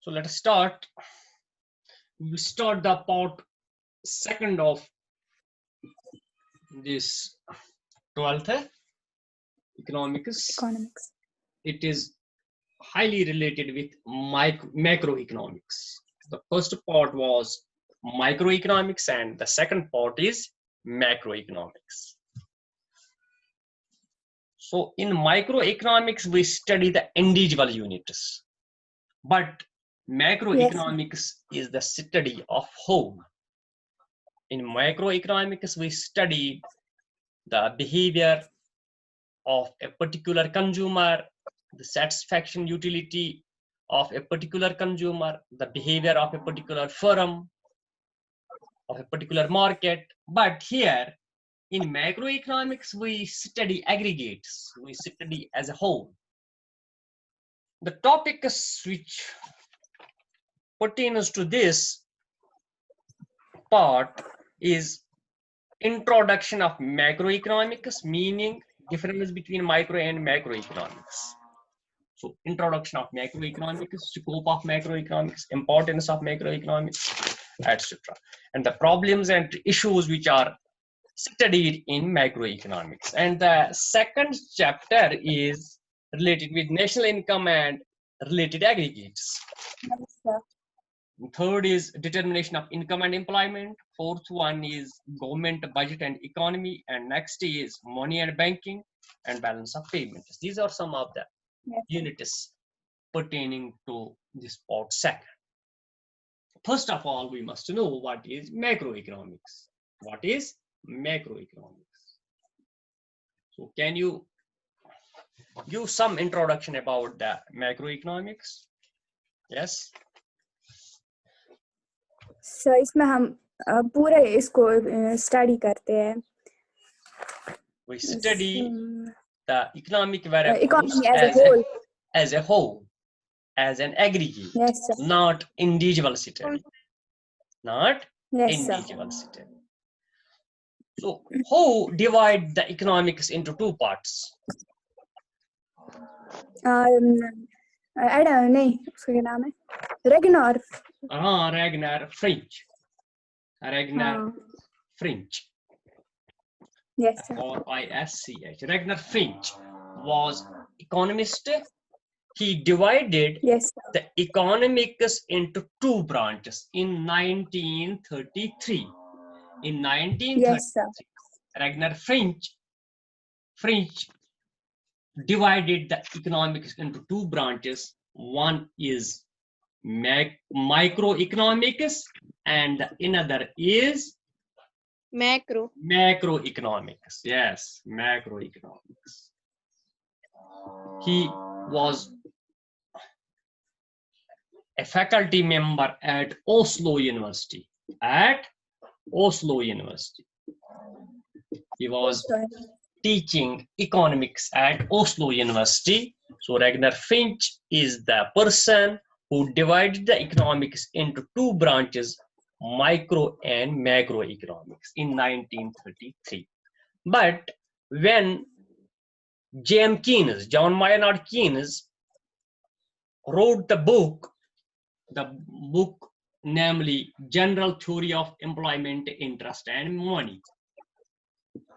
So let us start. We will start the part second of this 12th economics. It is highly related with macroeconomics. The first part was microeconomics and the second part is macroeconomics. So in microeconomics, we study the individual units, but macroeconomics is the study of whole. In microeconomics, we study the behavior of a particular consumer, the satisfaction utility of a particular consumer, the behavior of a particular firm, of a particular market. But here in macroeconomics, we study aggregates, we study as a whole. The topics which pertains to this part is introduction of macroeconomics, meaning difference between micro and macroeconomics. So introduction of macroeconomics, scope of macroeconomics, importance of macroeconomics, etc. And the problems and issues which are studied in macroeconomics. And the second chapter is related with national income and related aggregates. Third is determination of income and employment. Fourth one is government, budget and economy. And next is money and banking and balance of payments. These are some of the units pertaining to this part second. First of all, we must know what is macroeconomics. What is macroeconomics? So can you give some introduction about the macroeconomics? Yes. So इसमें हम पूरे इसको study करते हैं. We study the economic variables economy as a whole, as an aggregate, yes, sir. not individual study. Not Yes, individual study. So who divide the economics into two parts? नहीं उसका क्या नाम है? Ragnar. Ragnar French. Ragnar French. Yes, sir. Or ISCH. Ragnar French was economist. He divided the economics into two branches in 1933. In 1933, Ragnar French divided the economics into two branches. One is microeconomics and another is macroeconomics. Yes, macroeconomics. He was a faculty member at Oslo University. He was teaching economics at Oslo University. So Ragnar French is the person who divided the economics into two branches, micro and macroeconomics, in 1933. But when John Maynard Keynes wrote the book namely General Theory of Employment, Interest and Money,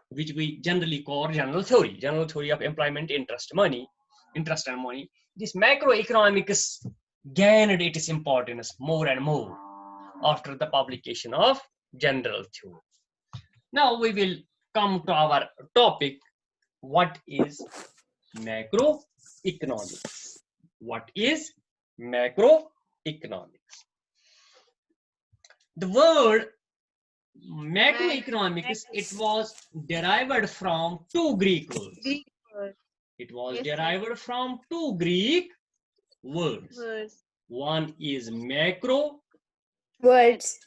which we generally call general theory of employment, interest and money. This macroeconomics gained its importance more and more after the publication of general theory. Now we will come to our topic. What is macroeconomics? What is macroeconomics? The word macroeconomics, it was derived from two Greek words. It was derived from two Greek words. One is macro. Words.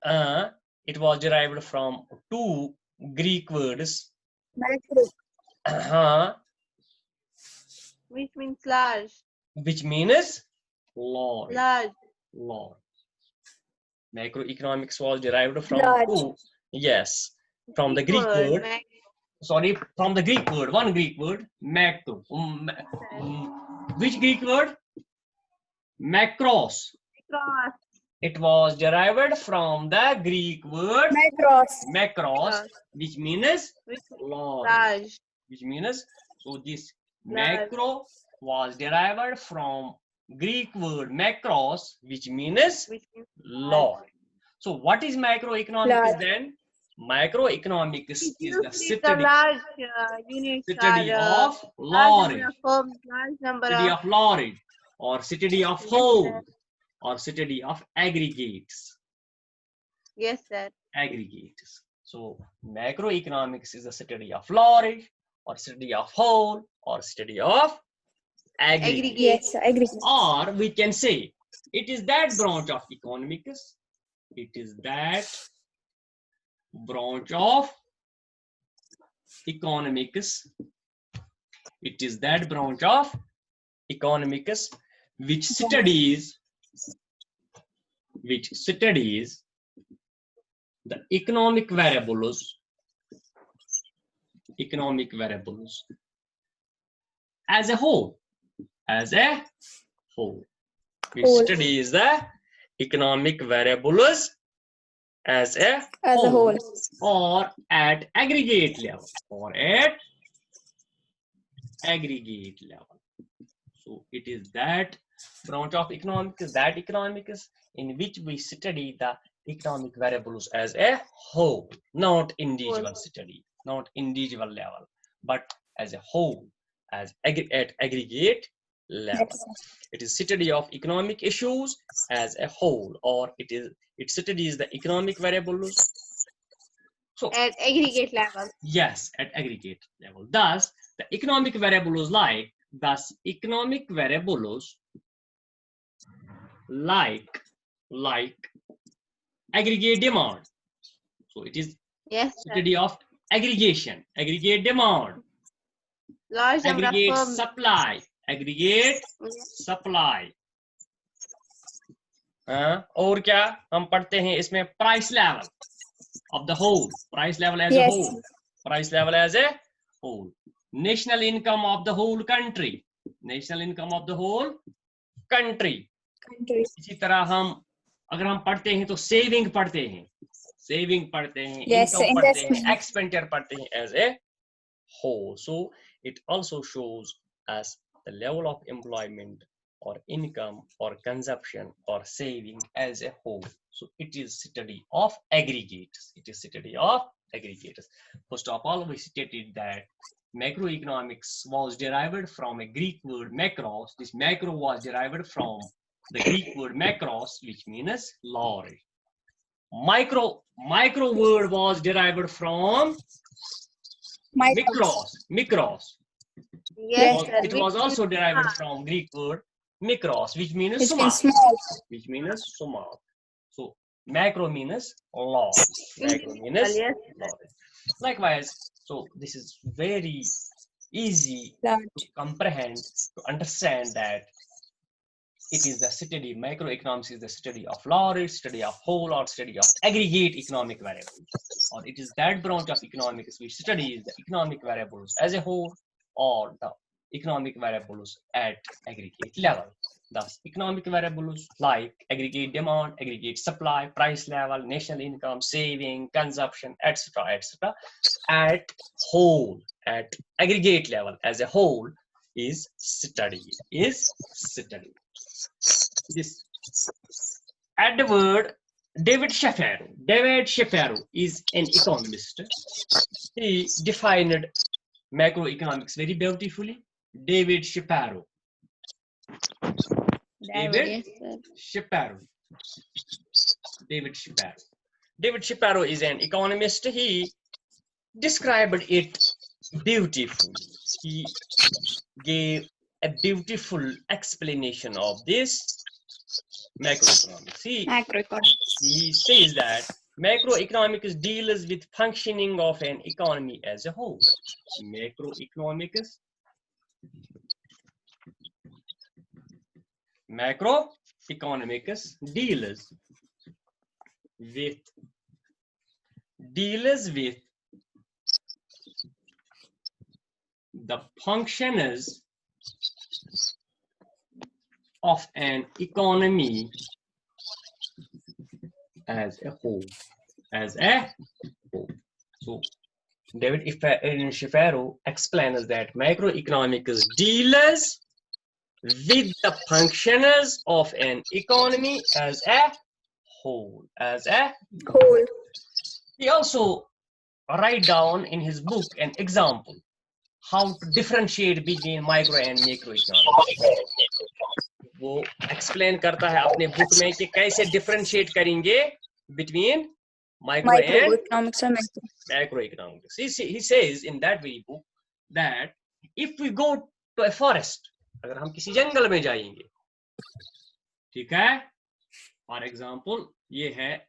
It was derived from two Greek words. Macro. Which means large. Which means large. Large. Macroeconomics was derived from large. two. Yes, from the Greek word. Sorry, from the Greek word. One Greek word, macro. Which Greek word? Macros. Cross. It was derived from the Greek word Macros. macros, which means Which large. large. Which means, so this Large. macro was derived from Greek word macros, which means Which means large. So what is macroeconomics Large. then? Macroeconomics it is the used with the city large units of large large, number of homes, large number city of of large, or city of Yes, whole, sir. or city of aggregates. Yes, sir. Aggregates. So macroeconomics is the study of large, or study of whole, or study of aggregate. Aggregate. Yes, aggregate. Or we can say it is that branch of economics. It is that branch of economics. It is that branch of economics which studies the economic variables as a whole. Which studies the economic variables as a whole, or at aggregate level, So it is that branch of economics, in which we study the economic variables as a whole, not individual study, not individual level, but as a whole, at aggregate level. It is study of economic issues as a whole, or it studies the economic variables. So At aggregate level. yes, at aggregate level. Thus, the economic variables like aggregate demand. So it is Yes, sir. study of aggregation, aggregate demand, Large number aggregate of firms. supply, aggregate supply. और क्या हम पढ़ते हैं इसमें price level of the whole, price level as a whole, price level as a whole, national income of the whole country, इसी तरह हम अगर हम पढ़ते हैं तो सेविंग पढ़ते हैं, इनकम पढ़ते हैं, एक्सपेंडिचर पढ़ते हैं as a whole. So it also shows us the level of employment or income or consumption or saving as a whole. So it is study of aggregates. First of all, we stated that macroeconomics was derived from a Greek word macros. This macro was derived from the Greek word macros, which means large. Micro word was derived from mikros. Yes, sir. It was also derived from Greek word mikros, which means small. So macro means large. Likewise, so this is very easy to comprehend, to understand that it is the study, macroeconomics is the study of large, study of whole, or study of aggregate economic variables. Or it is that branch of economics which studies the economic variables as a whole, or the economic variables at aggregate level. Thus, economic variables like aggregate demand, aggregate supply, price level, national income, saving, consumption, etc., at whole, at aggregate level as a whole is studied. This Edward David Shapiro is an economist. He defined macroeconomics very beautifully. David Shapiro is an economist. He described it beautifully. He gave a beautiful explanation of this macroeconomics. He says that macroeconomics deals with functioning of an economy as a whole. Macroeconomics deals with the functions of an economy as a whole. So David Shapiro explains that macroeconomics deals with the functions of an economy as a whole. Whole. He also write down in his book an example how to differentiate between micro and macro economics. वो explain करता है अपने book में कि कैसे differentiate करेंगे between micro and Microeconomics and macroeconomics. He says in that very book that if we go to a forest, अगर हम किसी जंगल में जाएंगे, ठीक है, फॉर एग्जाम्पल ये है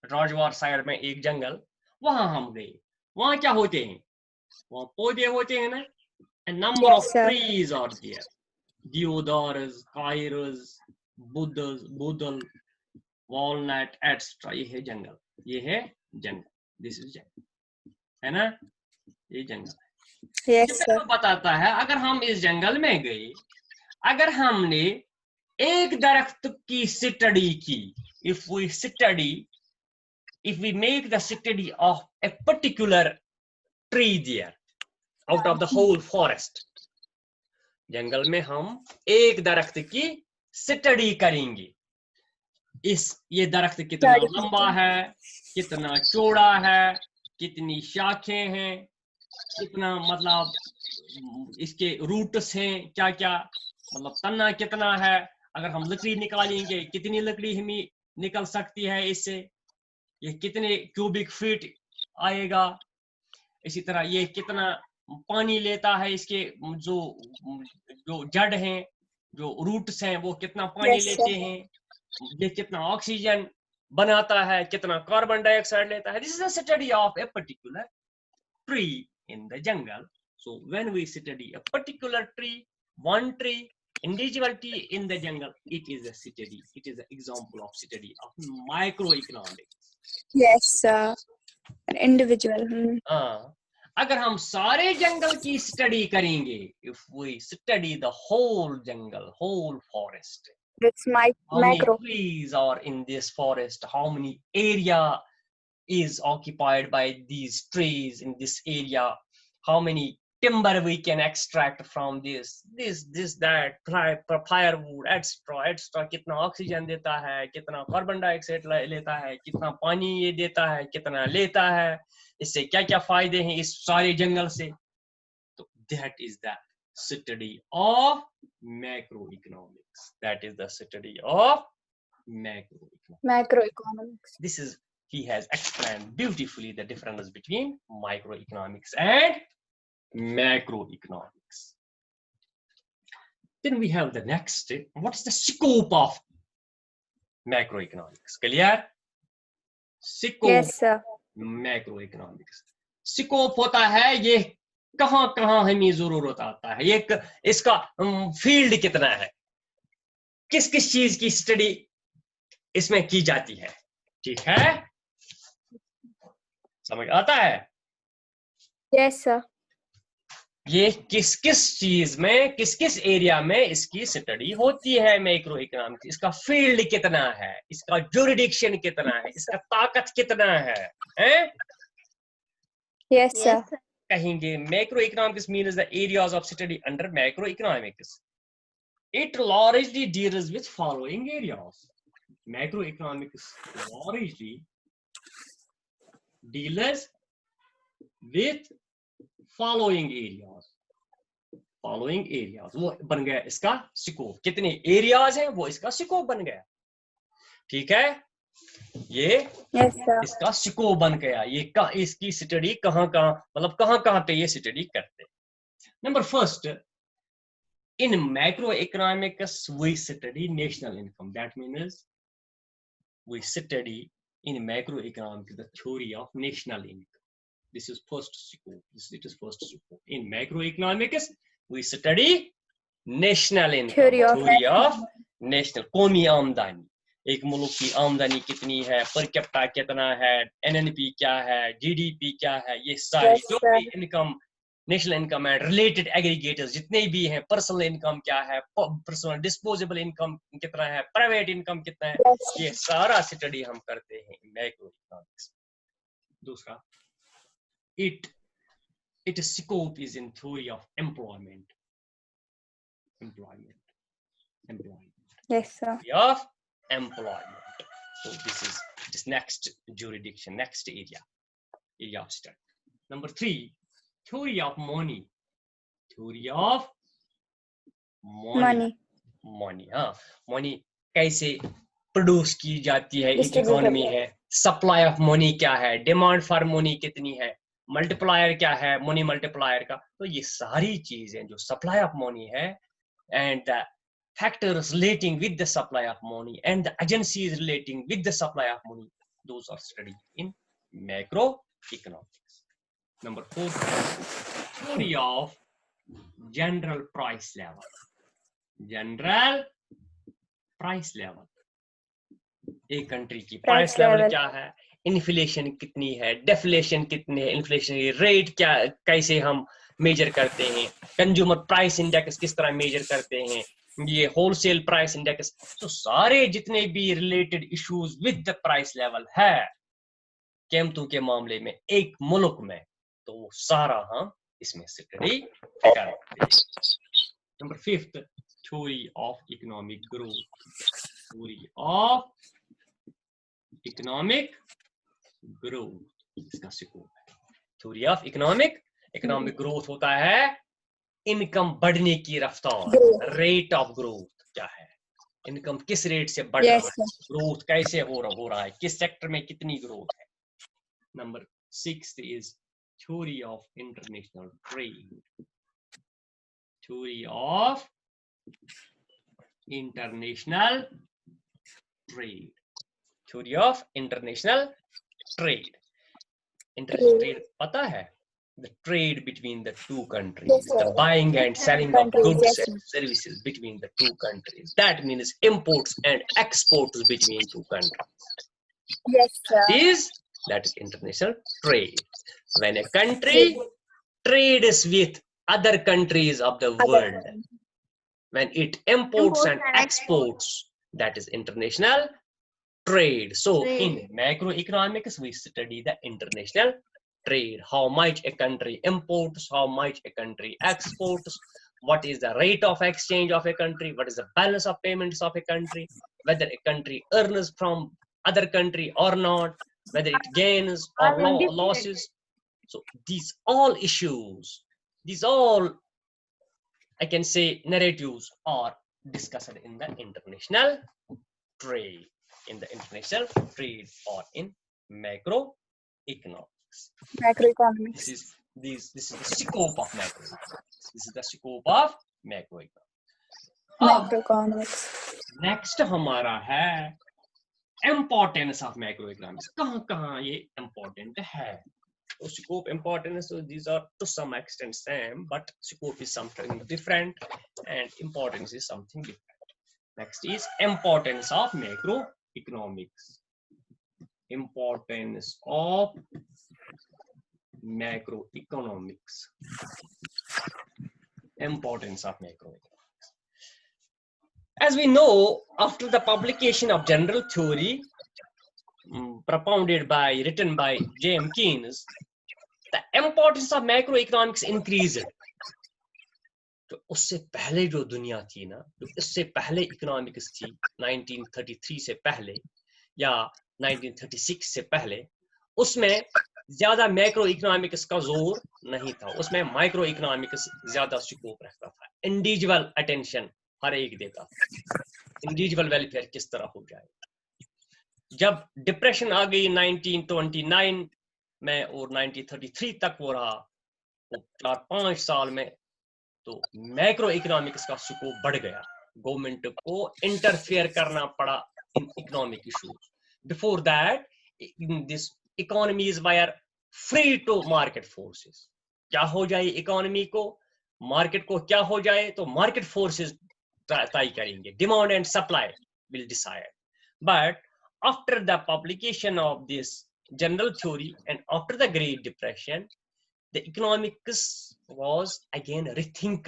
राजवार साइड में एक जंगल, वहां हम गए, वहां क्या होते हैं, वहां पौधे होते हैं ना, a number of trees are there, deodars, kairas, budal, walnut, etc. ये है जंगल, this is जंगल, है ना, ये जंगल है. Yes, sir. बताता है अगर हम इस जंगल में गए, अगर हमने एक दरख्त की स्टडी की, if we make the study of a particular tree there out of the whole forest, जंगल में हम एक दरख्त की स्टडी करेंगे, ये दरख्त कितना लंबा है, कितना चौड़ा है, कितनी शाखें हैं, कितना मतलब इसके रूट्स हैं, क्या क्या मतलब तना कितना है, अगर हम लकड़ी निकालेंगे कितनी लकड़ी हमें निकल सकती है इससे, ये कितने क्यूबिक फीट आएगा, इसी तरह ये कितना पानी लेता है, इसके जो जड़ हैं, जो रूट्स हैं, वो कितना पानी लेते हैं, ये कितना ऑक्सीजन बनाता है, कितना कार्बन डाइऑक्साइड लेता है. This is a study of a particular tree in the jungle. So when we study a particular tree, one tree, individual tree in the jungle, it is a study, it is an example of study of microeconomics. Yes, sir. An individual. अगर हम सारे जंगल की study करेंगे, if we study the whole jungle, whole forest, It's how many macro. trees are in this forest, how many area is occupied by these trees in this area, how many timber we can extract from this, that, firewood, etc. कितना oxygen देता है, कितना carbon dioxide लेता है, कितना पानी ये देता है, कितना लेता है, इससे क्या क्या फायदे हैं इस सारे जंगल से. तो that is the study of macroeconomics. That is the study of Macroeconomics. This is, he has explained beautifully the difference between microeconomics and macroeconomics. Then we have the next, what is the scope of macroeconomics? Clear? Scope. Yes, sir. Macroeconomics. Scope होता है ये कहां कहां हमें जरूरत आता है, ये इसका फील्ड कितना है, किस किस चीज की स्टडी इसमें की जाती है, ठीक है, समझ आता है? Yes, sir. ये किस किस चीज में, किस किस एरिया में इसकी स्टडी होती है मैक्रो इकोनॉमिक्स, इसका फील्ड कितना है, इसका जुरिडिक्शन कितना है, इसका ताकत कितना है, हैं? Yes, sir. कहेंगे macro economics means the areas of study under macro economics. It largely deals with following areas. Macroeconomics largely deals with following areas. Following areas. वो बन गया इसका स्कोप. कितने एरियाज हैं वो इसका स्कोप बन गया. ठीक है, ये इसका स्कोप बन गया. ये इसकी स्टडी कहाँ कहाँ, मतलब कहाँ कहाँ पे ये स्टडी करते. Number first, in macroeconomics we study national income. That means we study in macroeconomics the theory of national income. This is first scope. It is first scope. In macroeconomics we study national income. Theory of national. कौमी आमदनी, एक मुल्क की आमदनी कितनी है, per capita कितना है, एनएनपी क्या है, जीडीपी क्या है, ये सारी जो भी income national income and related aggregators जितने भी हैं, पर्सनल इनकम क्या है, पर्सनल डिस्पोजेबल इनकम कितना है, प्राइवेट इनकम कितना है, Yes. ये सारा स्टडी हम करते हैं मैक्रो इकोनॉमिक्स। दूसरा, its scope is in theory of employment. Yes, sir. Theory of employment. So this next jurisdiction, next area of study. Number 3, theory of money. Theory of money. हाँ, money कैसे produce की जाती है, एक economy है, supply of money क्या है, demand for money कितनी है, मल्टीप्लायर क्या है मनी मल्टीप्लायर का, तो ये सारी चीजें जो सप्लाई ऑफ मनी है and the factors relating with the supply of money and the agencies relating with the supply of money, those are studied in macroeconomics. Number 4, theory of general price level. General price level, एक country की price level क्या है, inflation कितनी है, डेफ्लेशन कितनी है, inflation rate क्या, कैसे हम मेजर करते हैं, कंज्यूमर प्राइस इंडेक्स किस तरह मेजर करते हैं, ये होलसेल प्राइस इंडेक्स, तो सारे जितने भी related issues with the price level है केम2 के मामले में एक मुल्क में, तो वो सारा हम इसमें स्टडी करते हैं। Number 5, theory of economic growth. Theory of economic growth, इसका स्कोप है। Theory of economic growth होता है इनकम बढ़ने की रफ्तार, रेट ऑफ ग्रोथ क्या है, इनकम किस रेट से बढ़ रहा है, ग्रोथ कैसे हो रहा है, किस सेक्टर में कितनी ग्रोथ है। Number 6 is theory of international trade. Theory of international trade. Theory of international trade. International trade पता है? The trade between the two countries, Yes, the buying and selling of Countries, goods yes. and services between the two countries. That means imports and exports between two countries. Yes, sir. That is international trade. When a country trades with other countries of the world, when it imports and exports, that is international trade. So in macroeconomics, we study the international trade, how much a country imports, how much a country exports, what is the rate of exchange of a country, what is the balance of payments of a country, whether a country earns from other country or not, whether it gains or losses. So these all issues, these all, I can say, narratives are discussed in the international trade, or in macroeconomics. Macroeconomics. This is the scope of macroeconomics. This is the scope of macroeconomics. Macroeconomics. Next हमारा है importance of macroeconomics. कहाँ ये important है? So scope, importance, so these are to some extent same, but scope is something different and importance is something different. Next is importance of macroeconomics. Importance of macroeconomics. Importance of macroeconomics. As we know, after the publication of general theory written by J.M. Keynes, the importance of macroeconomics increased. तो उससे पहले जो दुनिया थी ना, जो इससे पहले इकोनॉमिक्स थी 1933 से पहले या 1936 से पहले, उसमें ज्यादा मैक्रो इकोनॉमिक्स का जोर नहीं था, उसमें माइक्रो इकोनॉमिक्स ज्यादा स्कोप रखता था। इंडिविजुअल अटेंशन हर एक देता था, इंडिविजुअल वेलफेयर किस तरह हो जाए। जब डिप्रेशन आ गई 1929 में और 1933 तक हो रहा, तो 4-5 साल में तो मैक्रो इकोनॉमिक्स का स्कोप बढ़ गया, गवर्नमेंट को इंटरफेयर करना पड़ा in economic issues. Before that this economies were free to market forces. क्या हो जाए इकोनॉमी को, मार्केट को क्या हो जाए, तो मार्केट फोर्सेस तय करेंगे, demand and supply will decide. But after the publication of this general theory and after the Great Depression, the economics was again rethink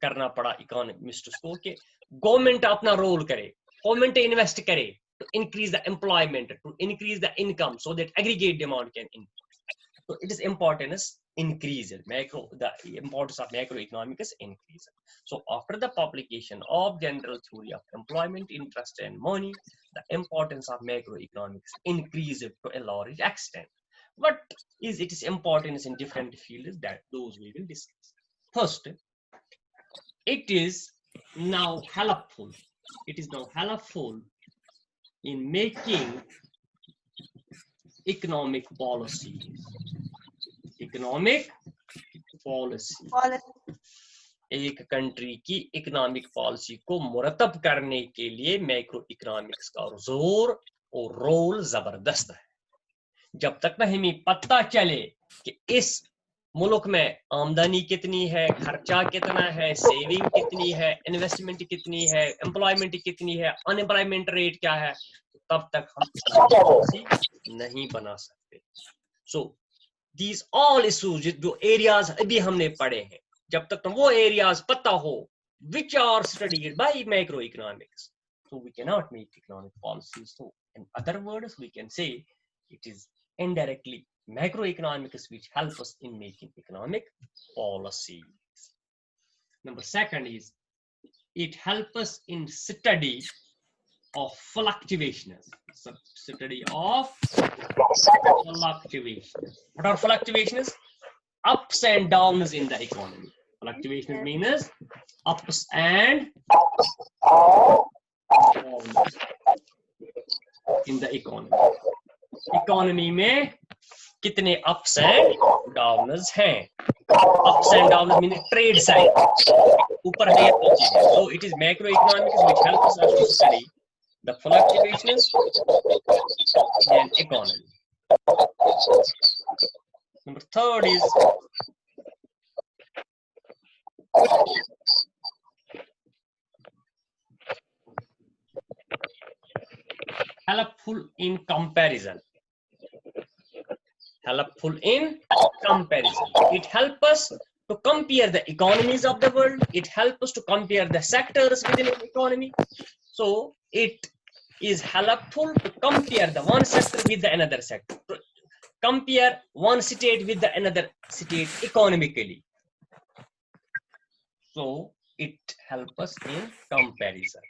करना पड़ा इकोनॉमिस्ट्स को कि गवर्नमेंट अपना रोल करे, गवर्नमेंट इन्वेस्ट करे to increase the employment, to increase the income so that aggregate demand can increase. So it is importance increased, the importance of macroeconomics increased. So after the publication of general theory of employment, interest and money, the importance of macroeconomics increased to a large extent. What is its importance in different fields? That those we will discuss. First, it is now helpful in making economic policies. एक country की economic policy को मुरतब करने के लिए macro economics का जोर और role जबरदस्त है। जब तक न हमें पता चले कि इस मुल्क में आमदनी कितनी है, खर्चा कितना है, सेविंग कितनी है, इन्वेस्टमेंट कितनी है, एम्प्लॉयमेंट कितनी है, अनएम्प्लॉयमेंट रेट क्या है, तब तक हम पॉलिसी नहीं बना सकते। सो दीज ऑल इश्यूज जो एरियाज अभी हमने पढ़े हैं, जब तक वो एरियाज पता हो which are studied by macroeconomics, so we cannot make economic policies. So in other words, we can say it is indirectly macroeconomics which help us in making economic policies. Number second is it helps us in study of fluctuations. Study of fluctuations. What are fluctuations? Ups and downs in the economy. Fluctuations means ups and downs in the economy. Economy में कितने ups and downs हैं? Ups and downs mean trade side. ऊपर है नीचे है. So it is macroeconomics which helps us to study the fluctuations in an economy. Number third is helpful in comparison. It helps us to compare the economies of the world. It helps us to compare the sectors within the economy. So it is helpful to compare the one sector with the another sector. To compare one state with the another state economically. So it helps us in comparison.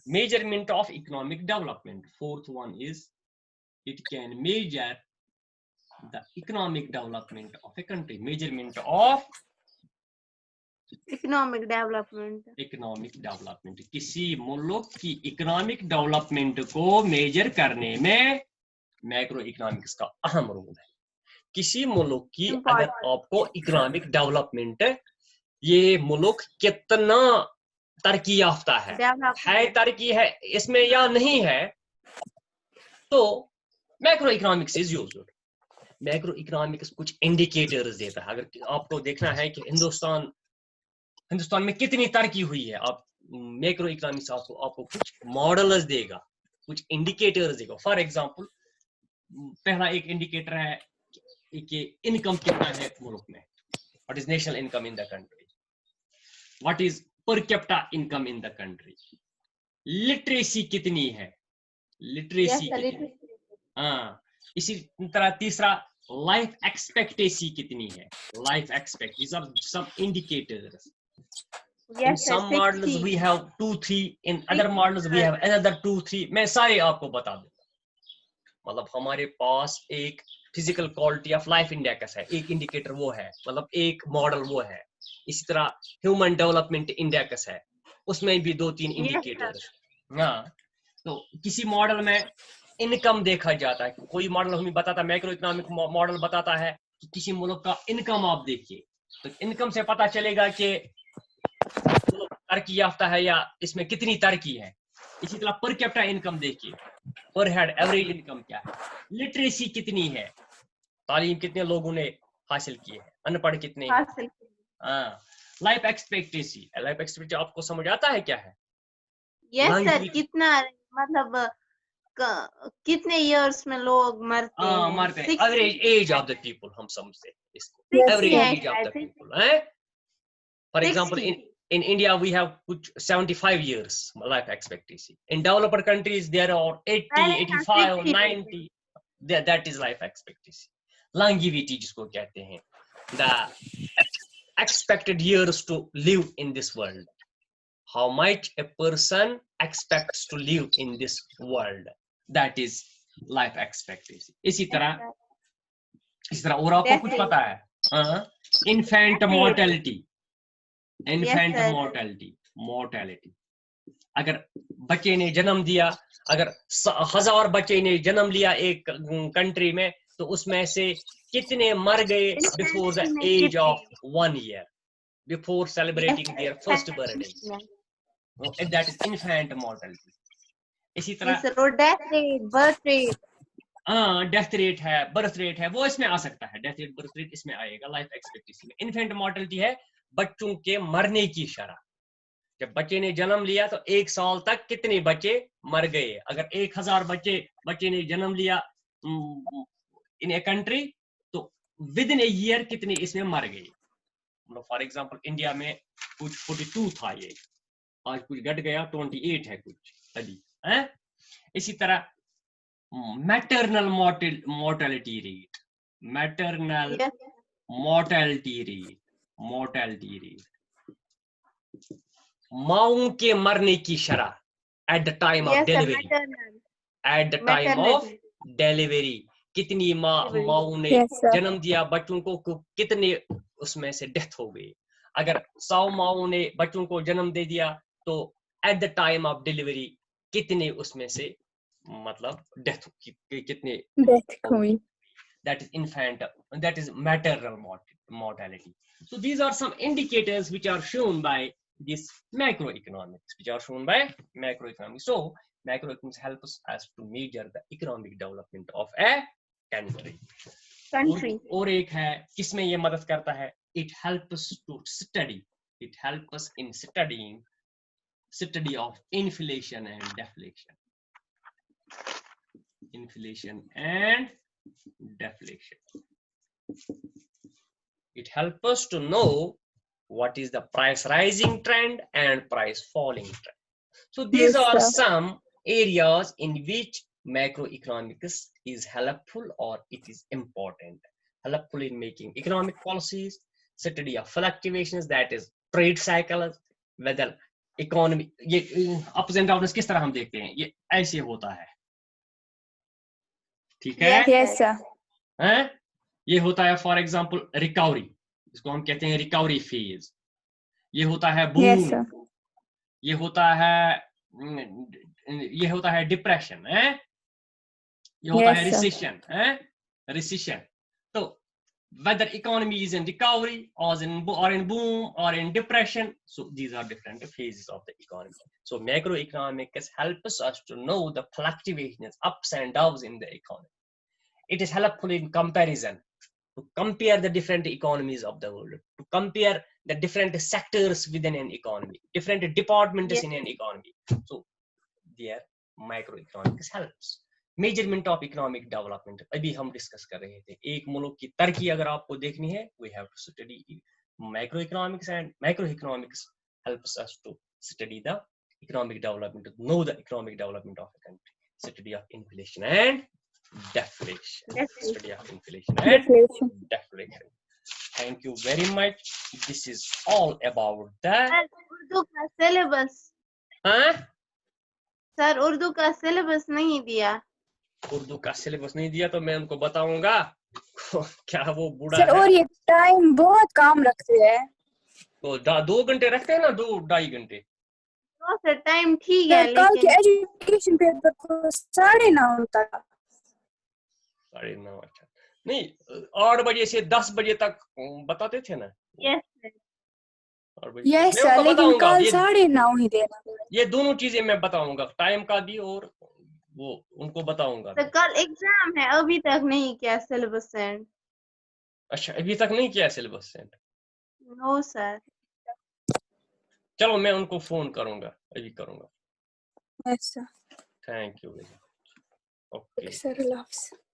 Measurement of economic development. Fourth one is it can measure the economic development of a country. Measurement of economic development किसी मुल्क की economic development को major करने में macro economics का अहम role है। किसी मुल्क की अगर आपको इकोनॉमिक डेवलपमेंट, ये मुल्क कितना तरक्की याफ्ता है तरक्की है इसमें या नहीं है, तो macro economics is used. Macro economics कुछ इंडिकेटर्स देता है। अगर आपको देखना है कि हिंदुस्तान में कितनी तरक्की हुई है, आप मैक्रो इकोनॉमिक्स आपको कुछ मॉडल्स देगा, कुछ इंडिकेटर्स देगा। फॉर एग्जांपल, पहला एक इंडिकेटर है कि इनकम कितना है मुल्क में, what is national income in the country, what is per capita income in the country, literacy कितनी है, हाँ। इसी तरह तीसरा लाइफ एक्सपेक्टेंसी कितनी है, life expect, these are some indicators. In some models we have 2-3, in other models we have another 2-3. मैं सारे आपको बता दूंगा। मतलब हमारे पास एक physical quality of life index है, एक इंडिकेटर वो है, मतलब एक मॉडल वो है। इसी तरह ह्यूमन डेवलपमेंट इंडेक्स है, उसमें भी 2-3 इंडिकेटर्स। हाँ, तो किसी मॉडल में इनकम देखा जाता है। कोई मॉडल हमें बताता है, मैक्रो इकोनॉमिक मॉडल बताता है कि किसी मुल्क का इनकम आप देखिए, तो इनकम से पता चलेगा कि तरक्की याफ्ता है या इसमें कितनी तरक्की है। इसी तरह पर कैपिटा इनकम देखिए, पर हेड एवरेज इनकम क्या है, लिटरेसी कितनी है, तालीम कितने लोगों ने हासिल की है, अनपढ़ कितने हैं। हाँ, लाइफ एक्सपेक्टेंसी आपको समझ आता है क्या है? यस सर, कितना मतलब कितने इयर्स में लोग मरते हैं? मरते हैं 60 average age of the people हम समझते हैं इसको Yes, average sir. Age of I the think people है for example 60. in India we have 75 years life expectancy. In developed countries there are 80, पहले यहाँ 85 or 60 थे। 90. That is life expectancy. Longevity जिसको कहते हैं, the expected years to live in this world. How much a person expects to live in this world, that is life expectancy. इसी तरह और आपको Death कुछ rate. पता है? Infant Death rate. mortality. Infant sir. mortality. अगर बच्चे ने जन्म दिया, अगर 1000 बच्चे ने जन्म लिया एक कंट्री में, तो उसमें से कितने मर गए before the age of 1 year, before celebrating their first birthday? That is infant mortality. इसी तरह death rate, birth rate. Death rate है, बर्थ रेट है, वो इसमें आ सकता है. डेथ रेट, बर्थ रेट इसमें आएगा लाइफ एक्सपेक्टेंसी में. इन्फेंट मॉर्टेलिटी है बच्चों के मरने की शरह. जब बच्चे ने जन्म लिया तो 1 साल तक कितने बच्चे मर गए. अगर 1000 बच्चे ने जन्म लिया इन ए कंट्री, तो विद इन ए ईयर कितने इसमें मर गए. फॉर एग्जांपल इंडिया में कुछ 42 था, ये आज कुछ घट गया 28 है कुछ अभी है. इसी तरह maternal mortality rate, maternal mortality rate, माओं के मरने की शरह at the time of delivery, at the time of delivery. कितनी माओं ने जन्म दिया बच्चों को, कितने उसमें से डेथ हो गई. अगर 100 माओं ने बच्चों को जन्म दे दिया, तो eight the time of delivery कितने उसमें से मतलब डेथ कितने डेथ हुई. That is infant, that is maternal mortality. So these are some indicators which are shown by this macroeconomics, So macroeconomics helps us to measure the economic development of a country. और एक है किसमें ये मदद करता है? It helps to study. It helps us in study of inflation and deflation. Inflation and deflation. It helps us to know what is the price rising trend and price falling trend. So these are some areas in which macroeconomics is helpful or it is important. Helpful in making economic policies, study of fluctuations, that is trade cycles, whether economy, ये ups and downs किस तरह हम देखते हैं, ये ऐसे होता है. ठीक है? Yes, sir. हैं? ये होता है फॉर एग्जांपल रिकवरी, इसको हम कहते हैं रिकवरी फेज. ये होता है बूम. Yes, sir. ये होता है डिप्रेशन है. ये होता है रिसेशन है, रिसेशन. तो whether economy is in recovery or in boom or in depression, so these are different phases of the economy. So macroeconomics helps us to know the fluctuations, ups and downs in the economy. It is helpful in comparison, to compare the different economies of the world, to compare the different sectors within an economy, different departments in an economy. So there macroeconomics helps. Measurement of economic development अभी हम discuss कर रहे थे. एक मुल्क की तरक्की अगर आपको देखनी है, we have to study macroeconomics, and macroeconomics helps us to study the economic development, to know the economic development of a country. Study of inflation and deflation. Study of inflation and deflation. Thank you very much. This is all about the Urdu का syllabus. Sir Urdu का syllabus नहीं दिया. उर्दू का syllabus नहीं दिया तो मैं उनको बताऊंगा. क्या वो बूढ़ा सर, है? और ये टाइम बहुत काम रखते हैं. तो 2 घंटे रखते हैं ना, 2-2.5 घंटे. सर टाइम ठीक है, कल के लेकिन एजुकेशन पेपर को 9:30 तक. 9:30. अच्छा नहीं, 8 बजे से 10 बजे तक बताते थे ना. यस सर, लेकिन कल 9:30 ही देना. ये दोनों चीजें मैं बताऊंगा, टाइम का भी और वो उनको बताऊंगा. तो कल एग्जाम है, अभी तक नहीं किया सिलेबस सेंड. अच्छा, अभी तक नहीं किया सिलेबस सेंड? No sir. चलो मैं उनको फोन करूंगा, अभी करूंगा. Yes sir. Thank you. Okay. Sir अल्लाह हाफ़िज़।